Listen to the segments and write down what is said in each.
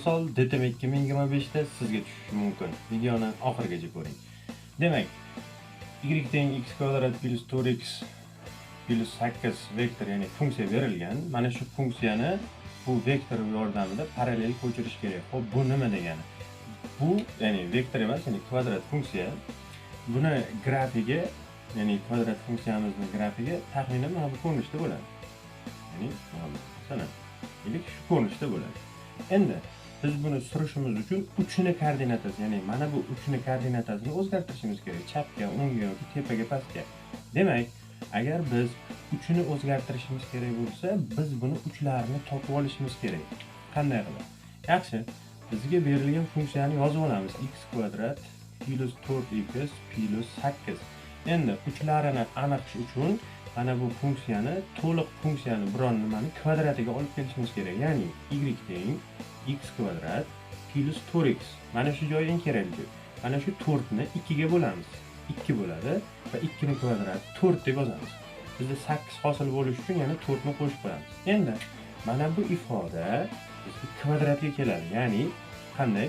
misol DTM 2025 da sizga tushishi mumkin. Videoni oxirigacha ko'ring. Demak, y teng x kvadrat plus 4x plus 8 vektor, ya'ni funksiya berilgan. Mana shu funksiyani bu vektor yordamida parallel ko'chirish kerak. Xo'p, bu nima degani? Bu ya'ni vektor emas, ya'ni kvadrat funksiya. Buni grafigi, ya'ni kvadrat funksiyamizning grafigi taxminan mana bu ko'rinishda bo'ladi. Ya'ni mana shu ko'rinishda bo'ladi. Endi biz buni surishimiz uchun uchini koordinatasi, ya'ni mana bu uchini koordinatasini o'zgartirishimiz kerak. Chapga, o'ngga yoki tepaga, pastga. Demak, agar biz uchini o'zgartirishimiz kerak bo'lsa, biz buni uchlarini topib olishimiz kerak. Qanday qilib? Yaxshi, bizga berilgan funksiyani yozib olamiz. X kvadrat plus 4x plus 8. Endi uchlarini aniqish uchun mana bu funksiyani, to'liq funksiyani biron nimani kvadratiga olib kelishimiz kerak. Ya'ni y teng x kvadrat plus 4x. Mana shu joydan kerakli. Mana shu 4 ni 2 ga bo'lamiz. 2 bo'ladi va 2 ni kvadrati 4 deb yozamiz. Bizda 8 hosil bo'lish uchun yana 4 ni qo'shib qo'yamiz. Endi mana bu ifoda bizga kvadratga keladi. Ya'ni qanday?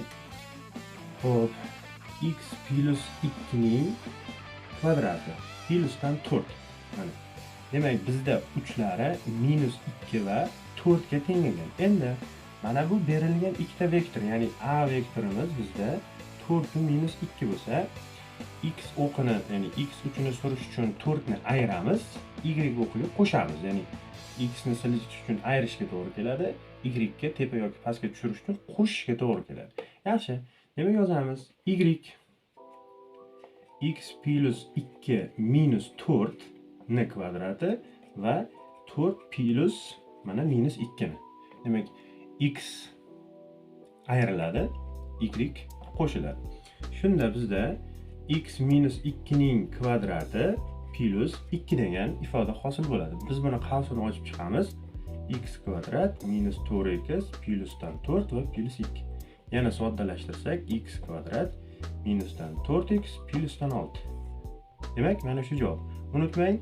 Xo'p, x plus 2 ning kvadrati plusdan 4. Mana. Demak, bizda uchlari minus 2 va 4 ga tenglangan. Endi mana bu berilgan ikkita vektor, ya'ni a vektorimiz bizda 4 minus 2 bo'lsa, x o'qini, ya'ni x uchini surish uchun 4 ni ayiramiz, y o'qiga qo'shamiz. Ya'ni x ni silish uchun ayirishga to'g'ri keladi, y ga tepa yoki pastga tushirish uchun qo'shishga to'g'ri keladi. Yaxshi, demak yozamiz x plus 2 minus 4 ni kvadrati va 4 plus mana minus 2 ni. Demak, x ayriladi, y qo'shiladi. Shunda bizda x minus 2 ning kvadrati plus 2 degan ifoda hosil bo'ladi. Biz buni qavsini ochib chiqamiz. X kvadrat minus 4x plusdan 4 va plus 2. Yana soddalashtirsak x kvadrat minusdan 4x plusdan 6. Demak, mana shu javob. Unutmang,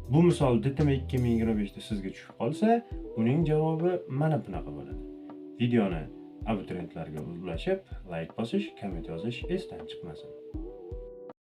bu misol DTM 2025 da sizga tushib qolsa, buning javobi mana bunaqa bo'ladi. Videoni abituriyentlarga ulashib, like bosish, komment yozish esdan chiqmasin.